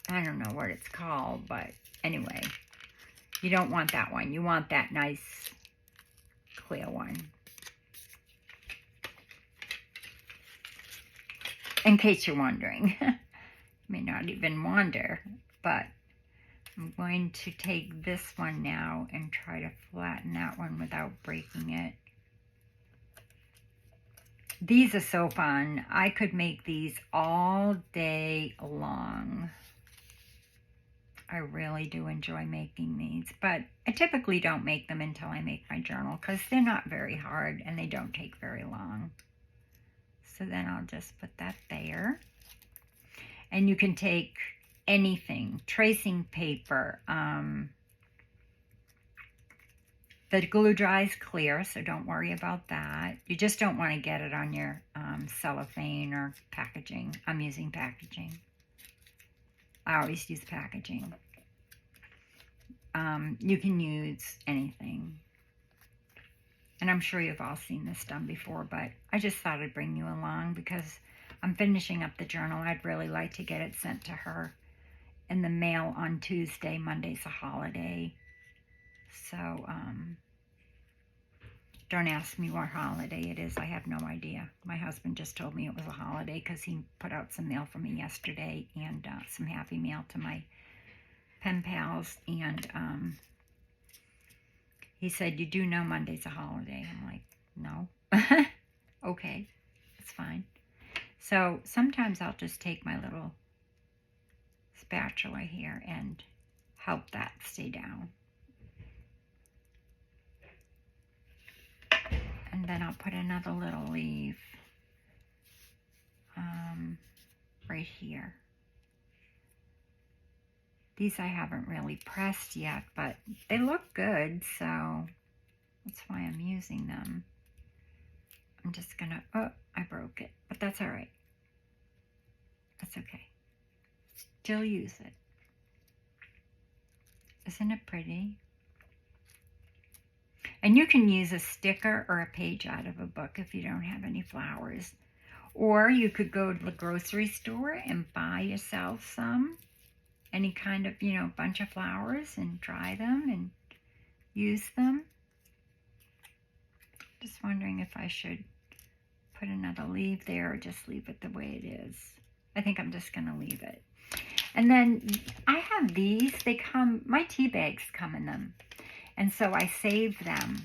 I don't know what it's called, but anyway, you don't want that one. You want that nice clear one. In case you're wondering. You may not even wonder, but I'm going to take this one now and try to flatten that one without breaking it. These are so fun. I could make these all day long. I really do enjoy making these, but I typically don't make them until I make my journal because they're not very hard and they don't take very long. So then I'll just put that there. And you can take anything, tracing paper. The glue dries clear, so don't worry about that. You just don't want to get it on your cellophane or packaging. I'm using packaging. I always use packaging. You can use anything. And I'm sure you've all seen this done before, but I just thought I'd bring you along because I'm finishing up the journal. I'd really like to get it sent to her in the mail on Tuesday. Monday's a holiday. So, Don't ask me what holiday it is. I have no idea. My husband just told me it was a holiday because he put out some mail for me yesterday and some happy mail to my pen pals. And he said, you do know Monday's a holiday. I'm like, no. Okay, it's fine. So sometimes I'll just take my little spatula here and help that stay down. And then I'll put another little leaf right here. These I haven't really pressed yet, but they look good, so that's why I'm using them. I'm just gonna, oh, I broke it, but that's all right. That's okay. Still use it. Isn't it pretty? And you can use a sticker or a page out of a book if you don't have any flowers. Or you could go to the grocery store and buy yourself any kind of, bunch of flowers and dry them and use them. Just wondering if I should put another leaf there or just leave it the way it is. I think I'm just going to leave it. And then I have these. They come, my tea bags come in them. And so I save them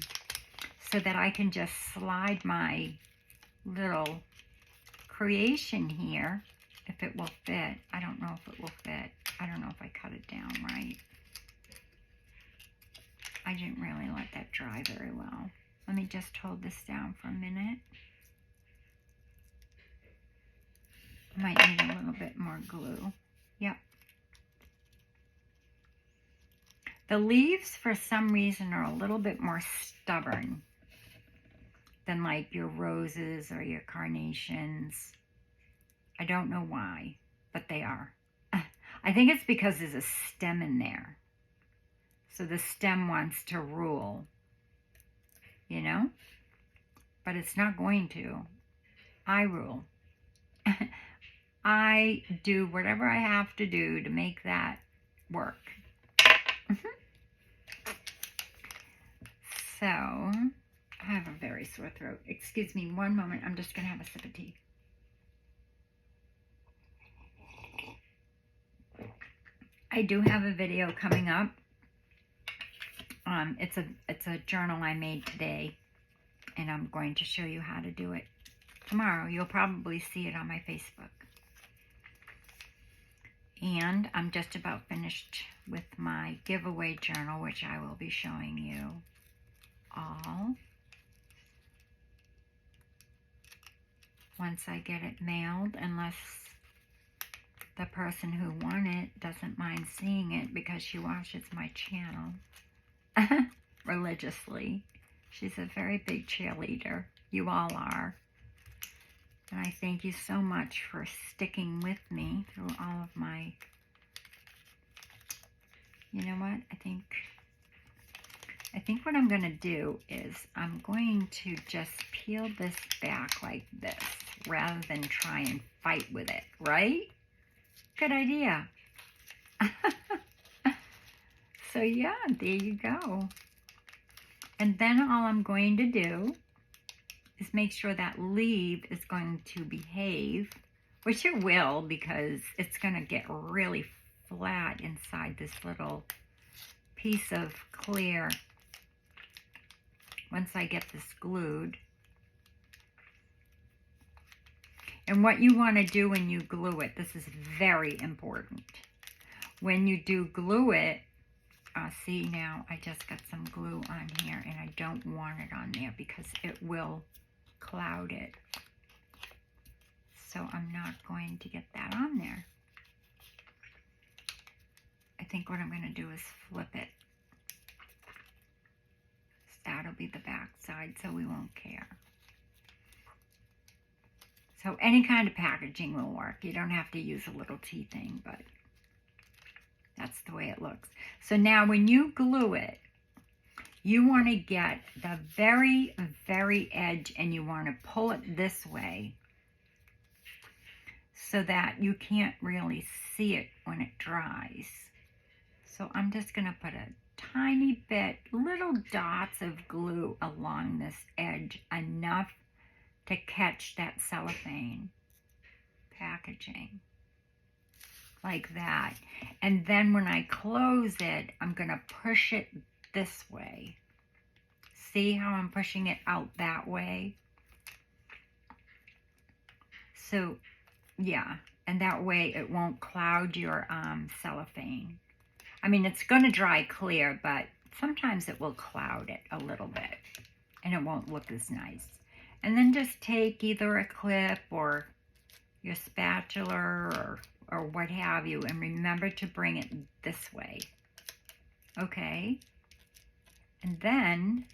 so that I can just slide my little creation here, if it will fit. I don't know if it will fit. I don't know if I cut it down right. I didn't really let that dry very well. Let me just hold this down for a minute. Might need a little bit more glue. Yep. The leaves, for some reason, are a little bit more stubborn than like your roses or your carnations. I don't know why, but they are. I think it's because there's a stem in there. So the stem wants to rule, But it's not going to. I rule. I do whatever I have to do to make that work. So, I have a very sore throat. Excuse me one moment. I'm just going to have a sip of tea. I do have a video coming up. It's a journal I made today, and I'm going to show you how to do it tomorrow. You'll probably see it on my Facebook. And I'm just about finished with my giveaway journal, which I will be showing you all once I get it mailed, unless the person who won it doesn't mind seeing it because she watches my channel religiously. She's a very big cheerleader. You all are. And I thank you so much for sticking with me through all of my... You know what? I think what I'm going to do is I'm going to just peel this back like this rather than try and fight with it, right? Good idea. So yeah, there you go. And then all I'm going to do is make sure that leaf is going to behave, which it will because it's going to get really flat inside this little piece of clear once I get this glued. And what you want to do when you glue it, this is very important. When you do glue it, see now I just got some glue on here and I don't want it on there because it will cloud it. So I'm not going to get that on there. I think what I'm going to do is flip it. That'll be the back side, so we won't care. So any kind of packaging will work. You don't have to use a little tea thing, but that's the way it looks. So now when you glue it, you want to get the very, very edge and you want to pull it this way so that you can't really see it when it dries. So I'm just going to put a tiny bit, little dots of glue along this edge, enough to catch that cellophane packaging, like that. And then when I close it, I'm going to push it this way. See how I'm pushing it out that way? So, yeah, and that way it won't cloud your cellophane. I mean, it's going to dry clear, but sometimes it will cloud it a little bit, and it won't look as nice. And then just take either a clip or your spatula or what have you, and remember to bring it this way. Okay? And then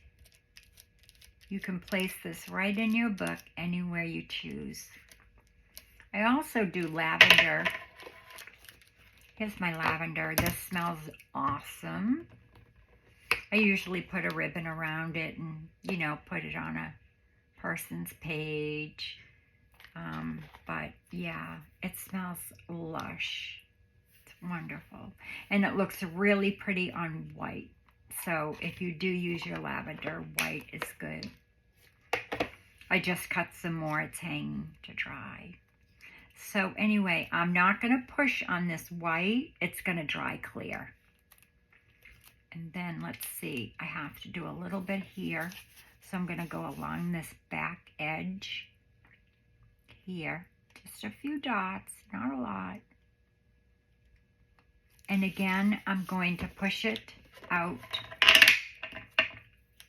you can place this right in your book anywhere you choose. I also do lavender. Here's my lavender. This smells awesome. I usually put a ribbon around it and, you know, put it on a person's page. But yeah, it smells lush. It's wonderful. And it looks really pretty on white. So if you do use your lavender, white is good. I just cut some more. It's hanging to dry. So anyway, I'm not going to push on this white. It's going to dry clear. And then let's see. I have to do a little bit here. So I'm going to go along this back edge here. Just a few dots, not a lot. And again, I'm going to push it out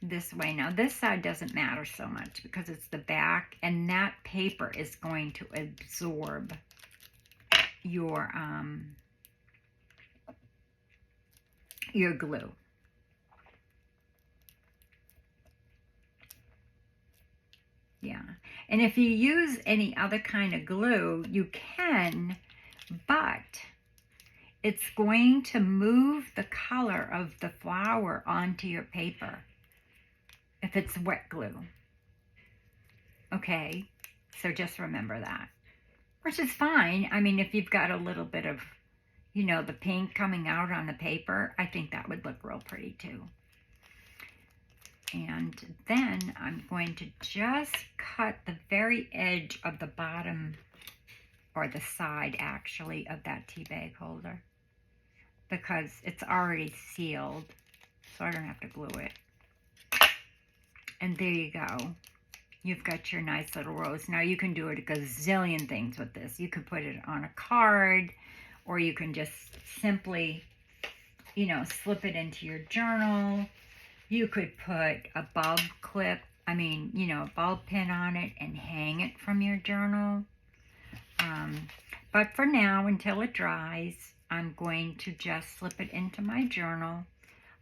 this way. Now this side doesn't matter so much because it's the back, and that paper is going to absorb your glue. Yeah, and if you use any other kind of glue, you can, but it's going to move the color of the flower onto your paper if it's wet glue. Okay, so just remember that, which is fine. I mean, if you've got a little bit of, you know, the pink coming out on the paper, I think that would look real pretty too. And then I'm going to just cut the very edge of the bottom, or the side actually, of that tea bag holder, because it's already sealed, so I don't have to glue it. And there you go. You've got your nice little rose. Now you can do a gazillion things with this. You can put it on a card, or you can just simply, you know, slip it into your journal. You could put a bulb clip, a bulb pin on it and hang it from your journal. But for now, until it dries, I'm going to just slip it into my journal.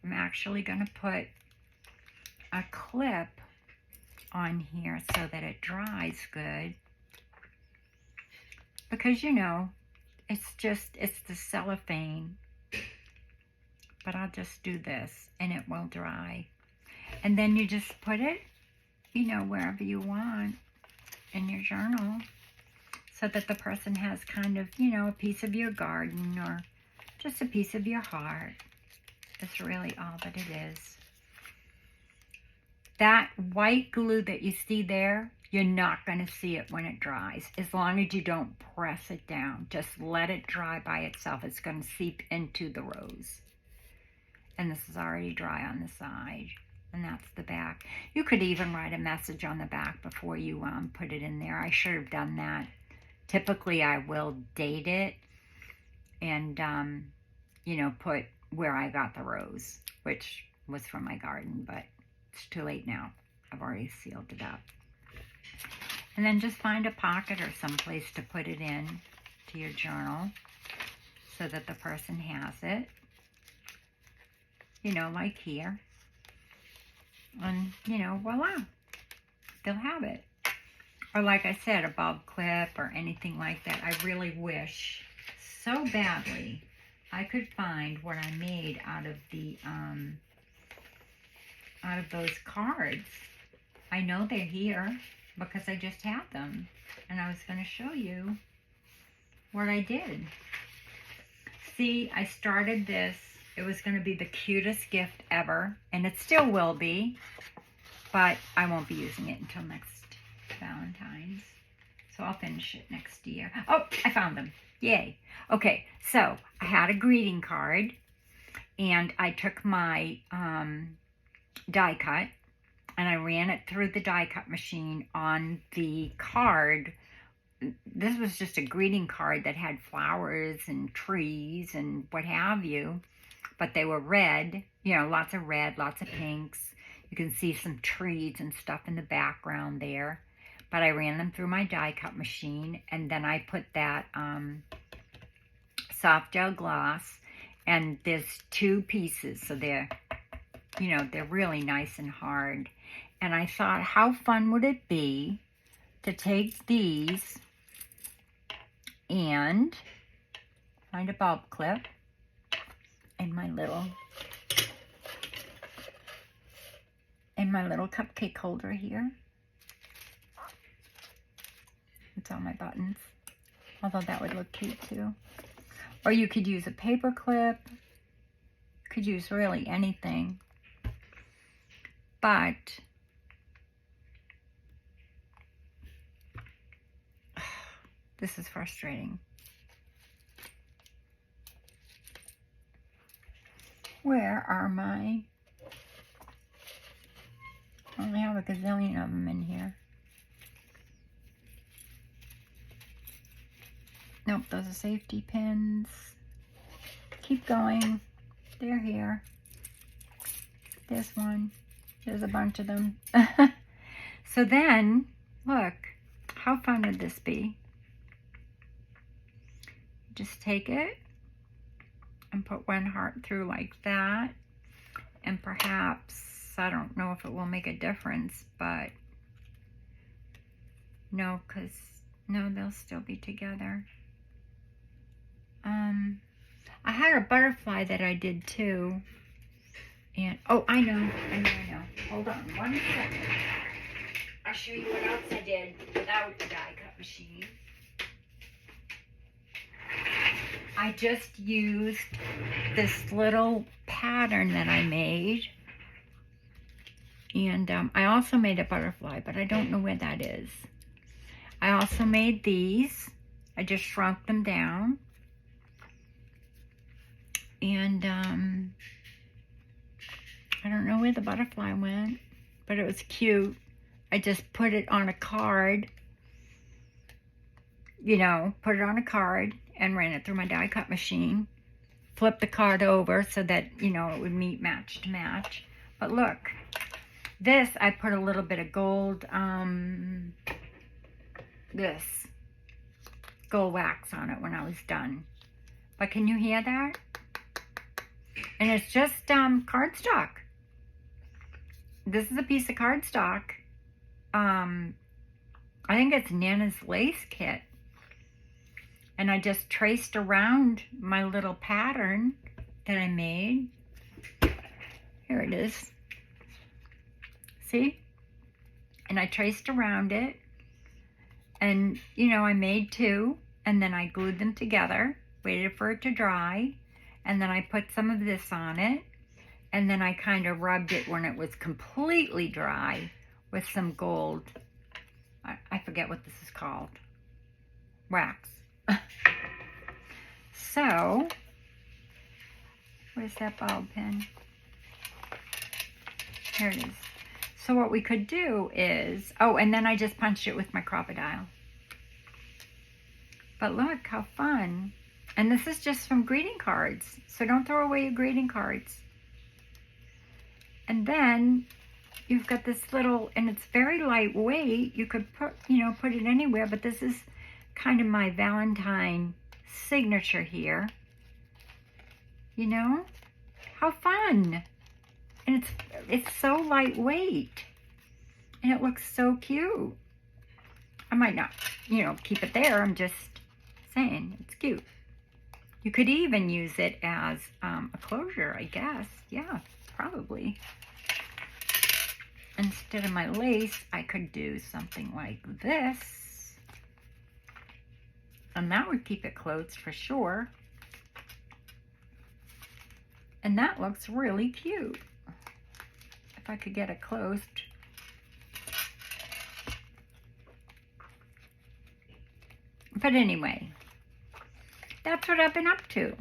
I'm actually going to put a clip on here so that it dries good. Because, you know, it's the cellophane. But I'll just do this and it will dry. And then you just put it, you know, wherever you want in your journal, so that the person has kind of, you know, a piece of your garden or just a piece of your heart. That's really all that it is. That white glue that you see there, you're not going to see it when it dries, as long as you don't press it down. Just let it dry by itself. It's going to seep into the rose. And this is already dry on the side. And that's the back. You could even write a message on the back before you put it in there. I should have done that. Typically, I will date it and, you know, put where I got the rose, which was from my garden, but it's too late now. I've already sealed it up. And then just find a pocket or someplace to put it in to your journal so that the person has it. You know, like here. And, you know, voila, they'll have it. Or like I said, a bulb clip or anything like that. I really wish so badly I could find what I made out of those cards. I know they're here because I just had them. And I was going to show you what I did. See, I started this It was going to be the cutest gift ever, and it still will be, but I won't be using it until next Valentine's. So I'll finish it next year. Oh, I found them. Yay. Okay, so I had a greeting card, and I took my die cut, and I ran it through the die cut machine on the card. This was just a greeting card that had flowers and trees and what have you, but they were red, you know, lots of red, lots of pinks. You can see some trees and stuff in the background there. But I ran them through my die cut machine, and then I put that soft gel gloss, and there's 2 pieces, so they're, you know, they're really nice and hard. And I thought, how fun would it be to take these and find a bulb clip in my little cupcake holder here. It's on my buttons, although that would look cute too. Or you could use a paper clip. You could use really anything. But this is frustrating. Where are my... I only have a gazillion of them in here. Nope, those are safety pins. Keep going. They're here. There's one. There's a bunch of them. So then, look, how fun would this be? Just take it and put one heart through like that. And perhaps, I don't know if it will make a difference, but no, because, no, they'll still be together. I had a butterfly that I did too. And, oh, I know. Hold on 1 second. I'll show you what else I did without the die cut machine. I just used this little pattern that I made. And I also made a butterfly, but I don't know where that is. I also made these. I just shrunk them down. And I don't know where the butterfly went, but it was cute. I just put it on a card, you know, put it on a card and ran it through my die cut machine. Flipped the card over so that, you know, it would meet match to match. But look, this, I put a little bit of gold, this gold wax on it when I was done. But can you hear that? And it's just cardstock. This is a piece of cardstock. I think it's Nana's lace kit. And I just traced around my little pattern that I made. Here it is. See? And I traced around it. And, you know, I made 2. And then I glued them together. Waited for it to dry. And then I put some of this on it. And then I kind of rubbed it when it was completely dry with some gold. I forget what this is called. Wax. So, where's that bulb pin? Here it is. So what we could do is, oh, and then I just punched it with my crocodile. But look how fun. And this is just from greeting cards. So don't throw away your greeting cards. And then you've got this little, and it's very lightweight. You could put, you know, put it anywhere, but this is kind of my Valentine signature here. You know? How fun. And it's so lightweight. And it looks so cute. I might not, you know, keep it there. I'm just saying, it's cute. You could even use it as a closure, I guess. Yeah, probably. Instead of my lace, I could do something like this. And that would keep it closed for sure. And that looks really cute. If I could get it closed. But anyway, that's what I've been up to.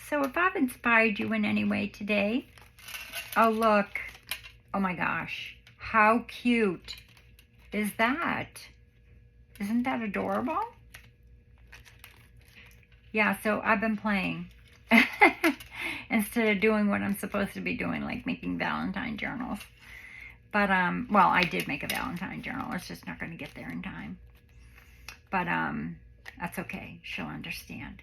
So if I've inspired you in any way today, oh look, oh my gosh, how cute is that? Isn't that adorable? Yeah, so I've been playing instead of doing what I'm supposed to be doing, like making Valentine journals. But, well, I did make a Valentine journal. It's just not going to get there in time. But, that's okay. She'll understand.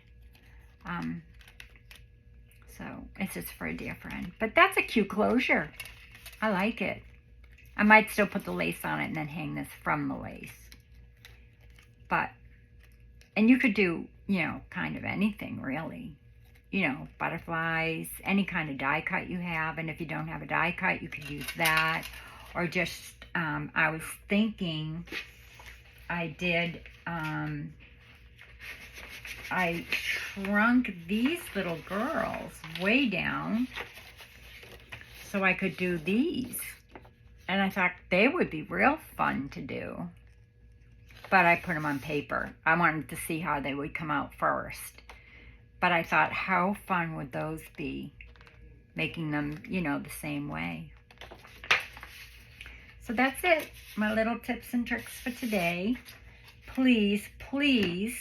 So, it's just for a dear friend. But that's a cute closure. I like it. I might still put the lace on it and then hang this from the lace. But, and you could do, you know, kind of anything, really. You know, butterflies, any kind of die cut you have. And if you don't have a die cut, you could use that. Or just, I was thinking, I did, I shrunk these little girls way down so I could do these. And I thought they would be real fun to do. But I put them on paper. I wanted to see how they would come out first. But I thought, how fun would those be? Making them, you know, the same way. So that's it. My little tips and tricks for today. Please, please,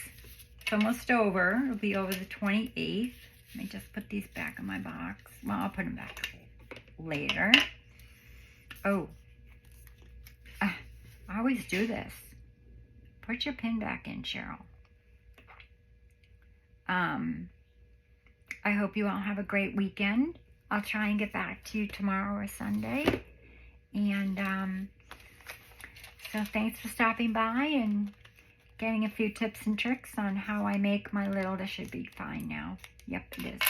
it's almost over. It'll be over the 28th. Let me just put these back in my box. Well, I'll put them back later. Oh, I always do this. Put your pin back in, Cheryl. I hope you all have a great weekend. I'll try and get back to you tomorrow or Sunday. And so thanks for stopping by and getting a few tips and tricks on how I make my little, this should be fine now. Yep, it is.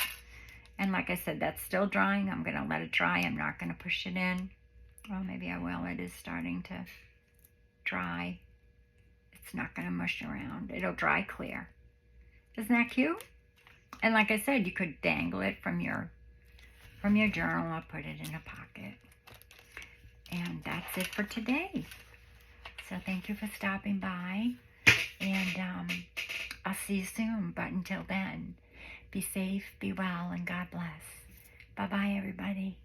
And like I said, that's still drying. I'm going to let it dry. I'm not going to push it in. Well, maybe I will. It is starting to dry. It's not going to mush around. It'll dry clear. Isn't that cute? And like I said, you could dangle it from your journal or put it in a pocket. And that's it for today. So thank you for stopping by. And I'll see you soon. But until then, be safe, be well, and God bless. Bye-bye, everybody.